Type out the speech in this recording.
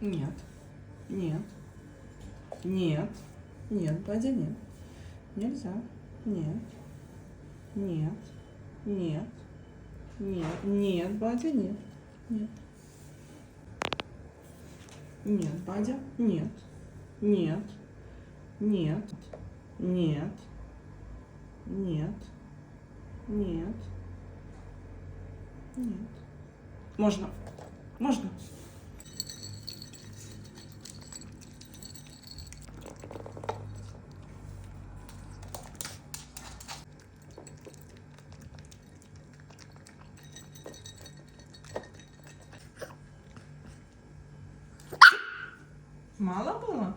Нет. Нет. Нет. Нет, Бадя, нет. Нельзя. Нет. Нет. Нет. Нет. Нет, Бадя, нет. Нет. Нет, Бадя, нет. Нет. Нет. Нет. Нет. Нет. Нет. Можно. Можно. Мало было?